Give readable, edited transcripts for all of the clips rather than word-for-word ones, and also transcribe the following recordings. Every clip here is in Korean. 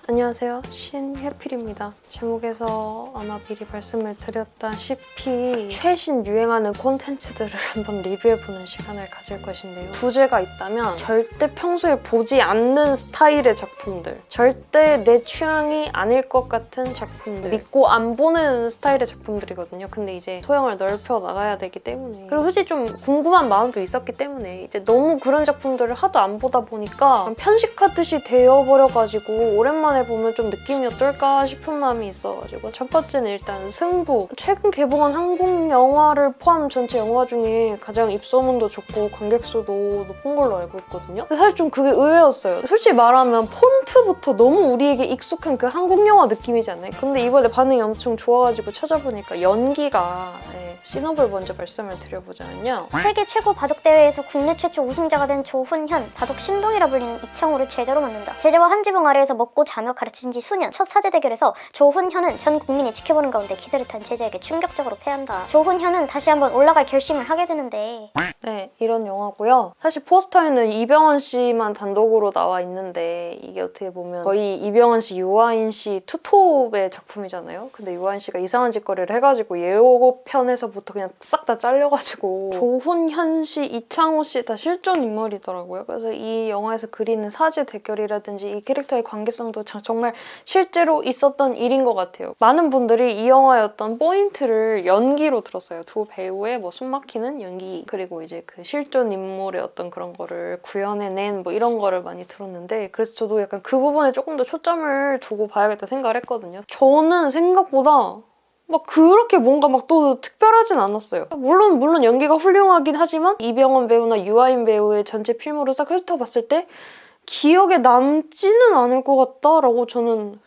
안녕하세요, 신혜필입니다. 제목에서 아마 미리 말씀을 드렸다시피 최신 유행하는 콘텐츠들을 한번 리뷰해보는 시간을 가질 것인데요. 부제가 있다면 절대 평소에 보지 않는 스타일의 작품들, 절대 내 취향이 아닐 것 같은 작품들, 믿고 안 보는 스타일의 작품들이거든요. 근데 이제 소양을 넓혀 나가야 되기 때문에, 그리고 솔직히 좀 궁금한 마음도 있었기 때문에 이제 너무 그런 작품들을 하도 안 보다 보니까 편식하듯이 되어버려가지고 오랜만에 보면 좀 느낌이 어떨까 싶은 마음이 있어가지고, 첫 번째는 일단 승부. 최근 개봉한 한국 영화를 포함 전체 영화 중에 가장 입소문도 좋고 관객수도 높은 걸로 알고 있거든요. 근데 사실 좀 그게 의외였어요. 솔직히 말하면 폰트부터 너무 우리에게 익숙한 그 한국 영화 느낌이지 않나요? 근데 이번에 반응이 엄청 좋아가지고 찾아보니까 연기가 씬업을 먼저 말씀을 드려보자면요. 세계 최고 바둑대회에서 국내 최초 우승자가 된 조훈현, 바둑 신동이라 불리는 이창호를 제자로 만든다. 제자와 한 지붕 아래에서 먹고 자며 가르친 지 수년. 첫 사제 대결에서 조훈현은 전 국민이 지켜보는 가운데 기세를 탄 제자에게 충격적으로 패한다. 조훈현은 다시 한번 올라갈 결심을 하게 되는데, 네, 이런 영화고요. 사실 포스터에는 이병헌 씨만 단독으로 나와 있는데 이게 어떻게 보면 거의 이병헌 씨, 유아인 씨 투톱의 작품이잖아요. 근데 유아인 씨가 이상한 짓거리를 해가지고 예고편에서부터 그냥 싹 다 잘려가지고 조훈현 씨, 이창호 씨 다 실존 인물이더라고요. 그래서 이 영화에서 그리는 사제 대결이라든지 이 캐릭터의 관계성도 정말 실제로 있었던 일인 것 같아요. 많은 분들이 이 영화의 어떤 포인트를 연기로 들었어요. 두 배우의 뭐 숨막히는 연기, 그리고 이제 그 실존 인물의 어떤 그런 거를 구현해낸 뭐 이런 거를 많이 들었는데, 그래서 저도 약간 그 부분에 조금 더 초점을 두고 봐야겠다 생각을 했거든요. 저는 생각보다 막 그렇게 뭔가 막 또 특별하진 않았어요. 물론 연기가 훌륭하긴 하지만 이병헌 배우나 유아인 배우의 전체 필모를 싹 훑어봤을 때 기억에 남지는 않을 것 같다라고 저는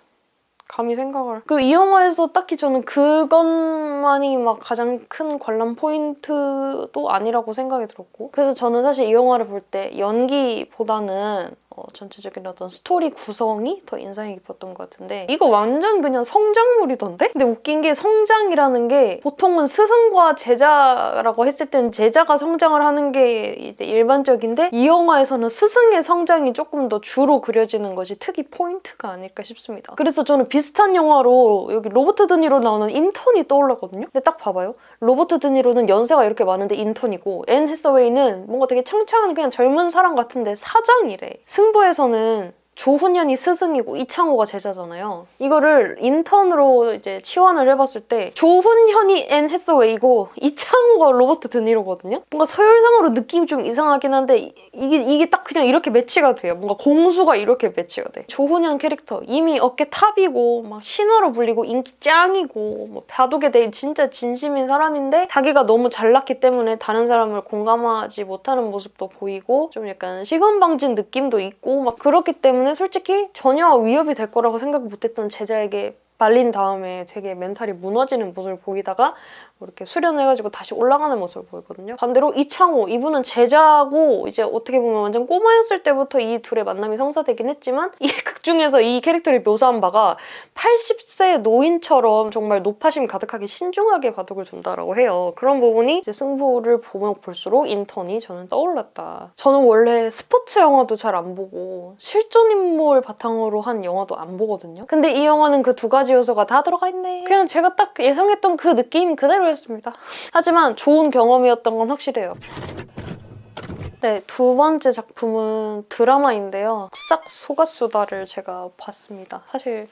감히 생각을. 그 이 영화에서 딱히 저는 그것만이 막 가장 큰 관람 포인트도 아니라고 생각이 들었고, 그래서 저는 사실 이 영화를 볼 때 연기보다는 전체적인 어떤 스토리 구성이 더 인상이 깊었던 것 같은데, 이거 완전 그냥 성장물이던데? 근데 웃긴 게 성장이라는 게 보통은 스승과 제자라고 했을 때는 제자가 성장을 하는 게 이제 일반적인데, 이 영화에서는 스승의 성장이 조금 더 주로 그려지는 것이 특이 포인트가 아닐까 싶습니다. 그래서 저는 비슷한 영화로 여기 로버트 드니로 나오는 인턴이 떠올랐거든요. 근데 딱 봐봐요. 로버트 드니로는 연세가 이렇게 많은데 인턴이고, 앤 해서웨이는 뭔가 되게 창창한 그냥 젊은 사람 같은데 사장이래. 승부에서는 조훈현이 스승이고 이창호가 제자잖아요. 이거를 인턴으로 이제 치환을 해봤을 때 조훈현이 앤 해서웨이고 이창호가 로버트 드니로거든요. 뭔가 서열상으로 느낌이 좀 이상하긴 한데 이게 딱 그냥 이렇게 매치가 돼요. 뭔가 공수가 이렇게 매치가 돼. 조훈현 캐릭터 이미 어깨 탑이고 막 신화로 불리고 인기 짱이고 뭐 바둑에 대해 진짜 진심인 사람인데, 자기가 너무 잘났기 때문에 다른 사람을 공감하지 못하는 모습도 보이고 좀 약간 시건방진 느낌도 있고 막 그렇기 때문에 솔직히 전혀 위협이 될 거라고 생각 못했던 제자에게 말린 다음에 되게 멘탈이 무너지는 모습을 보이다가 이렇게 수련해가지고 다시 올라가는 모습을 보이거든요. 반대로 이창호, 이분은 제자고 이제 어떻게 보면 완전 꼬마였을 때부터 이 둘의 만남이 성사되긴 했지만, 이 극 중에서 이 캐릭터를 묘사한 바가 80세 노인처럼 정말 노파심 가득하게 신중하게 바둑을 둔다라고 해요. 그런 부분이 이제 승부를 보면 볼수록 인턴이 저는 떠올랐다. 저는 원래 스포츠 영화도 잘 안 보고 실존 인물 바탕으로 한 영화도 안 보거든요. 근데 이 영화는 그 두 가지 요소가 다 들어가 있네. 그냥 제가 딱 예상했던 그 느낌 그대로였습니다. 하지만 좋은 경험이었던 건 확실해요. 네, 두 번째 작품은 드라마인데요. 싹 속았수다를 제가 봤습니다. 사실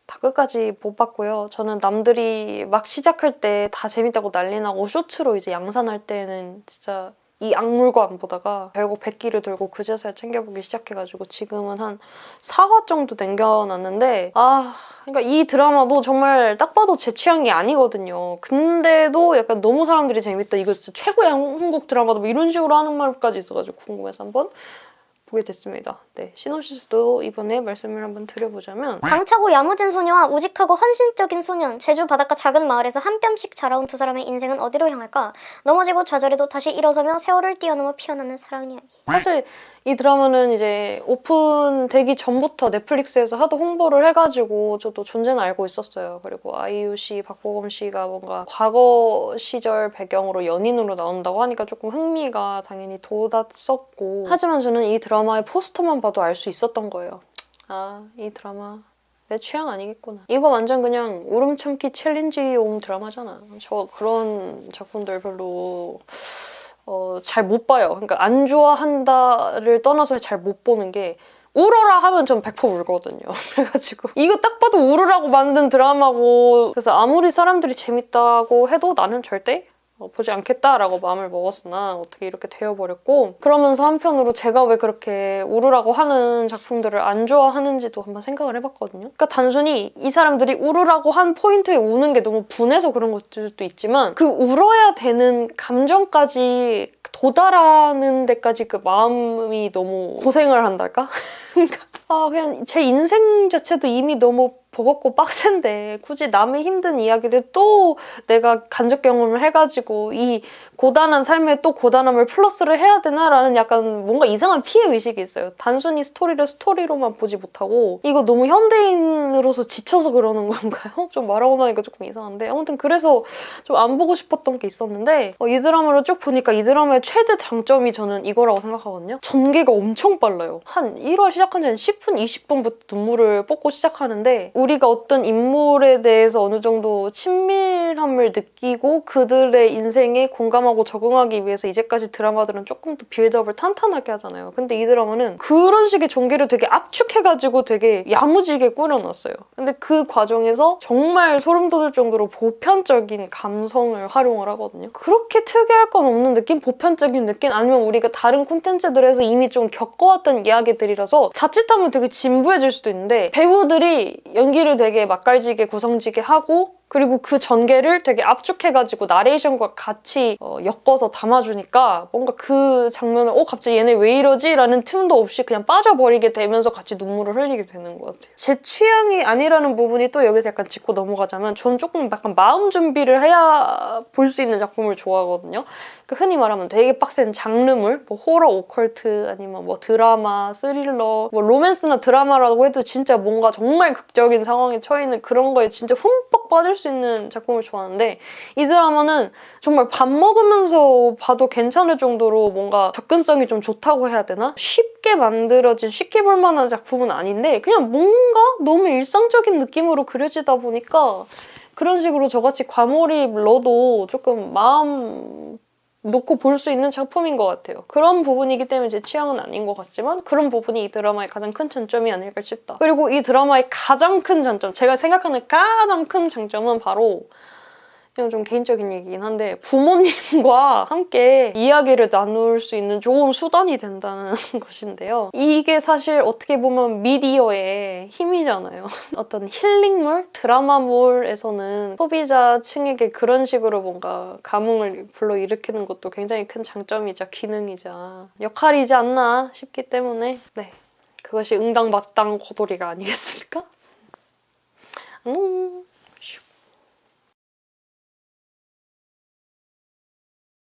다 끝까지 못 봤고요. 저는 남들이 막 시작할 때 다 재밌다고 난리 나고 쇼츠로 이제 양산할 때는 진짜 이 악물고 안 보다가 결국 백기를 들고 그제서야 챙겨보기 시작해가지고 지금은 한 4화 정도 남겨놨는데, 그러니까 이 드라마도 정말 딱 봐도 제 취향이 아니거든요. 근데도 약간 너무 사람들이 재밌다, 이거 진짜 최고의 한국 드라마다 뭐 이런 식으로 하는 말까지 있어가지고 궁금해서 한번 보게 됐습니다. 네, 시놉시스도 이번에 말씀을 한번 드려보자면, 강차고 야무진 소녀와 우직하고 헌신적인 소년, 제주 바닷가 작은 마을에서 한 뼘씩 자라온 두 사람의 인생은 어디로 향할까? 넘어지고 좌절해도 다시 일어서며 세월을 뛰어넘어 피어나는 사랑 이야기. 사실 이 드라마는 이제 오픈되기 전부터 넷플릭스에서 하도 홍보를 해가지고 저도 존재는 알고 있었어요. 그리고 아이유 씨, 박보검 씨가 뭔가 과거 시절 배경으로 연인으로 나온다고 하니까 조금 흥미가 당연히 돋았었고, 하지만 저는 이 드라마의 포스터만 봐도 알 수 있었던 거예요. 이 드라마 내 취향 아니겠구나. 이거 완전 그냥 울음 참기 챌린지용 드라마잖아. 저 그런 작품들 별로 잘 못 봐요. 그러니까 안 좋아한다를 떠나서 잘 못 보는 게 울어라 하면 전 100% 울거든요. 그래가지고 이거 딱 봐도 울으라고 만든 드라마고 그래서 아무리 사람들이 재밌다고 해도 나는 절대 보지 않겠다라고 마음을 먹었으나 어떻게 이렇게 되어버렸고 그러면서 한편으로 제가 왜 그렇게 울으라고 하는 작품들을 안 좋아하는지도 한번 생각을 해봤거든요. 그러니까 단순히 이 사람들이 울으라고 한 포인트에 우는 게 너무 분해서 그런 것들도 있지만 그 울어야 되는 감정까지 도달하는 데까지 그 마음이 너무 고생을 한달까? 그러니까 그냥 제 인생 자체도 이미 너무 버겁고 빡센데 굳이 남의 힘든 이야기를 또 내가 간접 경험을 해가지고 이 고단한 삶에 또 고단함을 플러스를 해야 되나라는 약간 뭔가 이상한 피해의식이 있어요. 단순히 스토리를 스토리로만 보지 못하고 이거 너무 현대인으로서 지쳐서 그러는 건가요? 좀 말하고 나니까 조금 이상한데 아무튼 그래서 좀 안 보고 싶었던 게 있었는데 이 드라마를 쭉 보니까 이 드라마의 최대 장점이 저는 이거라고 생각하거든요. 전개가 엄청 빨라요. 한 1화 시작한 지 한 10분, 20분부터 눈물을 뽑고 시작하는데 우리가 어떤 인물에 대해서 어느 정도 친밀함을 느끼고 그들의 인생에 공감하고 적응하기 위해서 이제까지 드라마들은 조금 더 빌드업을 탄탄하게 하잖아요. 근데 이 드라마는 그런 식의 전개를 되게 압축해가지고 되게 야무지게 꾸려놨어요. 근데 그 과정에서 정말 소름 돋을 정도로 보편적인 감성을 활용을 하거든요. 그렇게 특이할 건 없는 느낌? 보편적인 느낌? 아니면 우리가 다른 콘텐츠들에서 이미 좀 겪어왔던 이야기들이라서 자칫하면 되게 진부해질 수도 있는데 배우들이 연기를 되게 맛깔지게 구성지게 하고 그리고 그 전개를 되게 압축해가지고 나레이션과 같이 엮어서 담아주니까 뭔가 그 장면을 갑자기 얘네 왜 이러지? 라는 틈도 없이 그냥 빠져버리게 되면서 같이 눈물을 흘리게 되는 것 같아요. 제 취향이 아니라는 부분이 또 여기서 약간 짚고 넘어가자면 전 조금 약간 마음 준비를 해야 볼 수 있는 작품을 좋아하거든요. 흔히 말하면 되게 빡센 장르물, 뭐 호러, 오컬트, 아니면 뭐 드라마, 스릴러, 뭐 로맨스나 드라마라고 해도 진짜 뭔가 정말 극적인 상황에 처해 있는 그런 거에 진짜 흠뻑 빠질 수 있는 작품을 좋아하는데 이 드라마는 정말 밥 먹으면서 봐도 괜찮을 정도로 뭔가 접근성이 좀 좋다고 해야 되나? 쉽게 만들어진, 쉽게 볼 만한 작품은 아닌데 그냥 뭔가 너무 일상적인 느낌으로 그려지다 보니까 그런 식으로 저같이 과몰입 러도 조금 마음 놓고 볼 수 있는 작품인 것 같아요. 그런 부분이기 때문에 제 취향은 아닌 것 같지만 그런 부분이 이 드라마의 가장 큰 장점이 아닐까 싶다. 그리고 이 드라마의 가장 큰 장점, 제가 생각하는 가장 큰 장점은 바로 이건 좀 개인적인 얘기긴 한데 부모님과 함께 이야기를 나눌 수 있는 좋은 수단이 된다는 것인데요. 이게 사실 어떻게 보면 미디어의 힘이잖아요. 어떤 힐링물, 드라마물에서는 소비자층에게 그런 식으로 뭔가 감흥을 불러일으키는 것도 굉장히 큰 장점이자 기능이자 역할이지 않나 싶기 때문에 그것이 응당마땅 고돌이가 아니겠습니까?